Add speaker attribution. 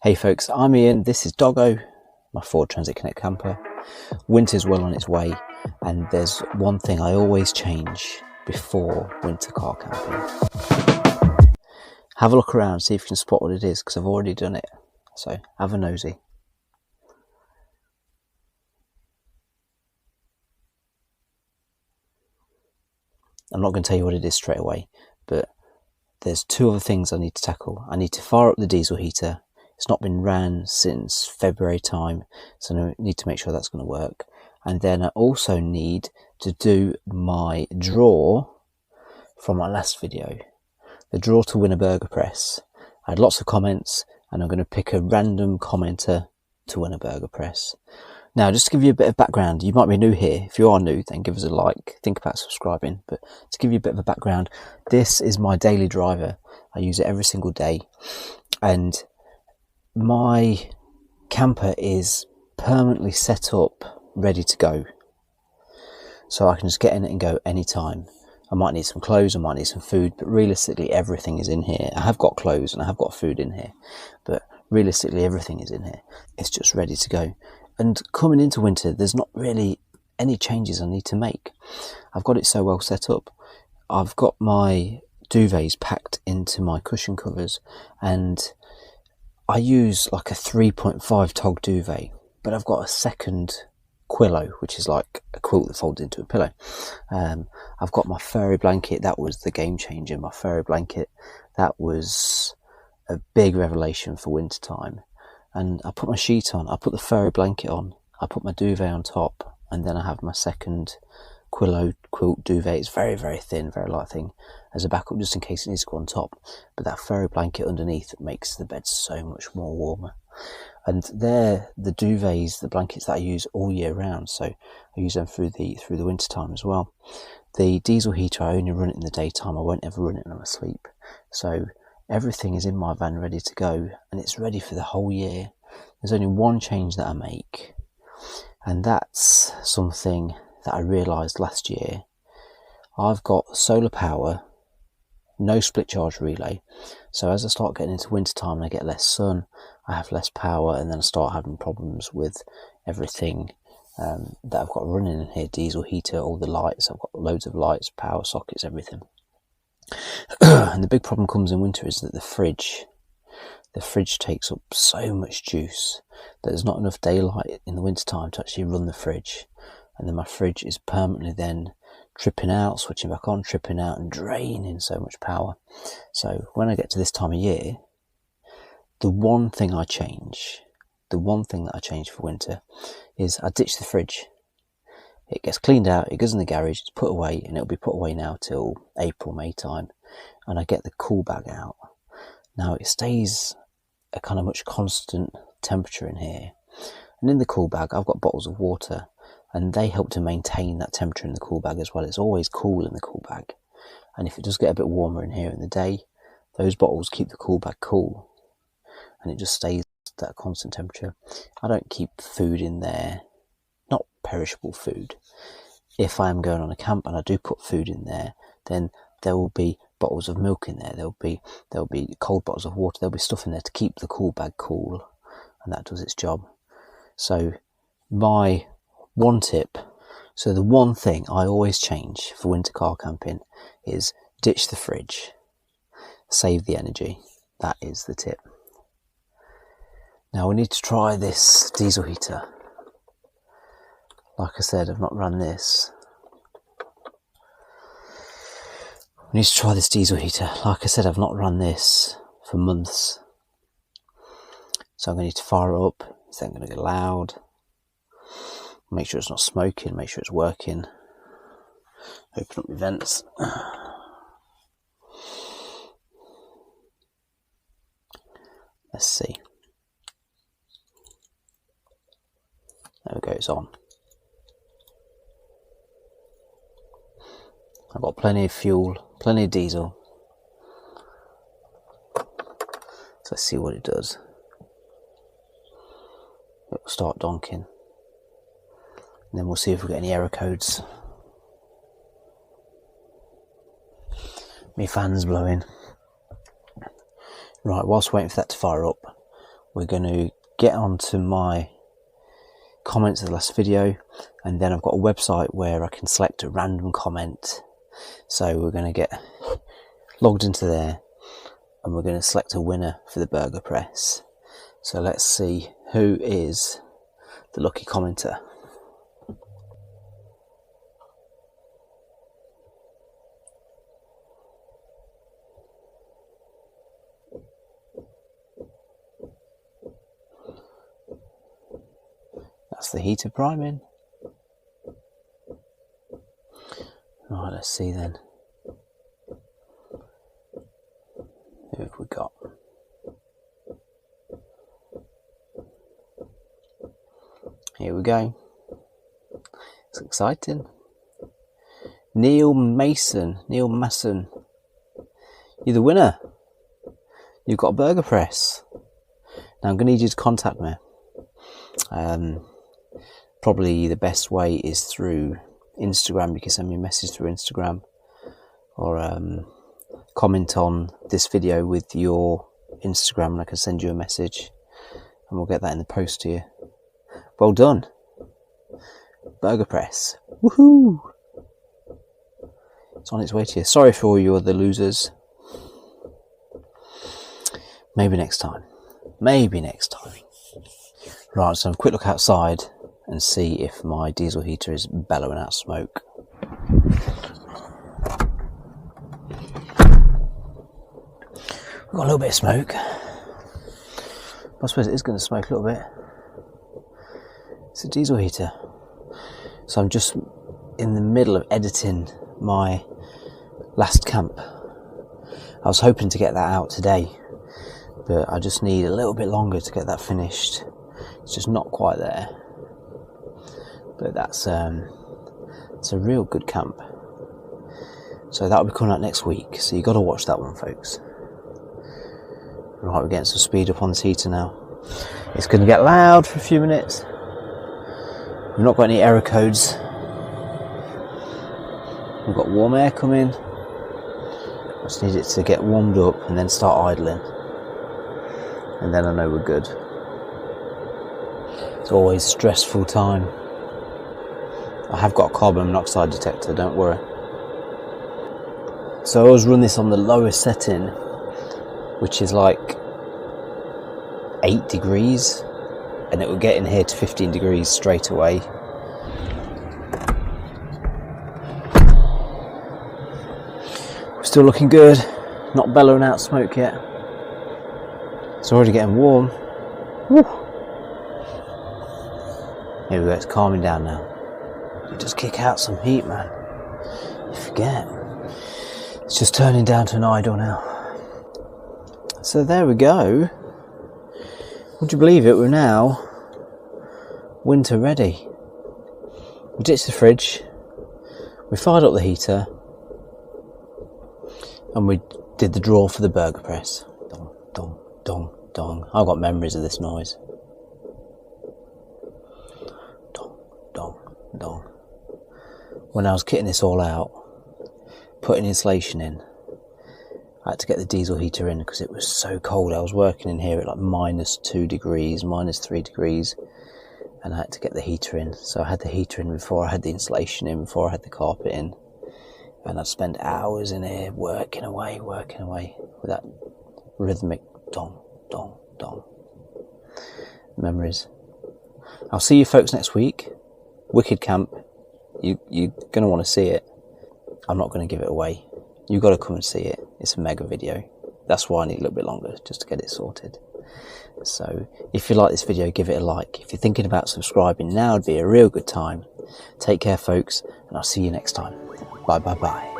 Speaker 1: Hey folks, I'm Ian, this is Doggo, my Ford Transit Connect camper. Winter's well on its way, and there's one thing I always change before winter car camping. Have a look around, see if you can spot what it is, because I've already done it. So have a nosy. I'm not going to tell you what it is straight away, but there's two other things I need to tackle. I need to fire up the diesel heater. It's not been ran since February time, so I need to make sure that's going to work. And then I also need to do my draw from my last video, the draw to win a burger press. I had lots of comments, and I'm going to pick a random commenter to win a burger press. Now, just to give you a bit of background, you might be new here. If you are new, then give us a like, think about subscribing. But to give you a bit of a background, this is my daily driver. I use it every single day, and my camper is permanently set up, ready to go. So I can just get in it and go anytime. I might need some clothes, I might need some food, but realistically everything is in here. I have got clothes and I have got food in here, but realistically everything is in here. It's just ready to go. And coming into winter, there's not really any changes I need to make. I've got it so well set up. I've got my duvets packed into my cushion covers, and I use like a 3.5 tog duvet, but I've got a second quillo, which is like a quilt that folds into a pillow. I've got my furry blanket. That was the game changer. My furry blanket, that was a big revelation for winter time. And I put my sheet on, I put the furry blanket on, I put my duvet on top, and then I have my second quillo quilt duvet. It's very, very thin, very light thing, as a backup just in case it needs to go on top. But that furry blanket underneath makes the bed so much more warmer. And they're the duvets, the blankets that I use all year round, so I use them through the winter time as well. The diesel heater, I only run it in the daytime. I won't ever run it when I'm asleep. So everything is in my van ready to go, and it's ready for the whole year. There's only one change that I make, and that's something that I realised last year. I've got solar power, no split charge relay, so as I start getting into winter time and I get less sun, I have less power, and then I start having problems with everything that I've got running in here. Diesel heater, all the lights, I've got loads of lights, power sockets, everything. And the big problem comes in winter is that the fridge takes up so much juice that there's not enough daylight in the winter time to actually run the fridge, and then my fridge is permanently then tripping out, switching back on, tripping out, and draining so much power. So when I get to this time of year, the one thing that I change for winter is I ditch the fridge. It gets cleaned out, it goes in the garage, it's put away, and it'll be put away now till April, May time. And I get the cool bag out. Now it stays a kind of much constant temperature in here. And in the cool bag, I've got bottles of water, and they help to maintain that temperature in the cool bag as well. It's always cool in the cool bag. And if it does get a bit warmer in here in the day, those bottles keep the cool bag cool, and it just stays that constant temperature. I don't keep food in there, not perishable food. If I am going on a camp and I do put food in there, then there will be bottles of milk in there, there'll be cold bottles of water, there'll be stuff in there to keep the cool bag cool, and that does its job. So my one tip, so the one thing I always change for winter car camping is ditch the fridge, save the energy. That is the tip. Now we need to try this diesel heater. Like I said, I've not run this. We need to try this diesel heater. Like I said, I've not run this for months. So I'm going to need to fire it up. It's then going to get loud. Make sure it's not smoking, make sure it's working. Open up my vents. Let's see. There we go, it's on. I've got plenty of fuel, plenty of diesel. So let's see what it does. It will start donking. And then we'll see if we get any error codes. My fan's blowing. Right, whilst waiting for that to fire up, we're going to get onto my comments of the last video, and then I've got a website where I can select a random comment. So we're going to get logged into there, and we're going to select a winner for the Burger Press. So let's see who is the lucky commenter. That's the heater priming. Right, let's see then. Who have we got? Here we go. It's exciting. Neil Masson. You're the winner. You've got a Burger Press. Now I'm going to need you to contact me. Probably the best way is through Instagram. You can send me a message through Instagram, or comment on this video with your Instagram and I can send you a message and we'll get that in the post to you. Well done. Burger Press. Woohoo! It's on its way to you. Sorry for all you other losers. Maybe next time. Maybe next time. Right, so have a quick look outside and see if my diesel heater is bellowing out smoke. We've got a little bit of smoke. I suppose it is going to smoke a little bit. It's a diesel heater. So I'm just in the middle of editing my last camp. I was hoping to get that out today, but I just need a little bit longer to get that finished. It's just not quite there. But that's it's a real good camp. So that'll be coming out next week. So you got to watch that one, folks. Right, we're getting some speed up on this heater now. It's going to get loud for a few minutes. We've not got any error codes. We've got warm air coming. I just need it to get warmed up and then start idling. And then I know we're good. It's always a stressful time. I have got a carbon monoxide detector, don't worry. So I always run this on the lowest setting, which is like 8 degrees, and it will get in here to 15 degrees straight away. We're still looking good, not bellowing out smoke yet. It's already getting warm. Woo. Here we go, it's calming down now. You just kick out some heat, man. You forget. It's just turning down to an idle now. So there we go. Would you believe it? We're now winter ready. We ditched the fridge. We fired up the heater. And we did the draw for the Burger Press. Dong, dong, dong, dong. I've got memories of this noise. Dong, dong, dong. When I was kitting this all out, putting insulation in, I had to get the diesel heater in because it was so cold. I was working in here at like -2 degrees, -3 degrees, and I had to get the heater in. So I had the heater in before I had the insulation in, before I had the carpet in. And I'd spend hours in here working away with that rhythmic dong, dong, dong. Memories. I'll see you folks next week. Wicked camp. You're going to want to see it. I'm not going to give it away. You've got to come and see it. It's a mega video. That's why I need a little bit longer just to get it sorted. So if you like this video, give it a like. If you're thinking about subscribing, now would be a real good time. Take care, folks, and I'll see you next time. Bye, bye, bye.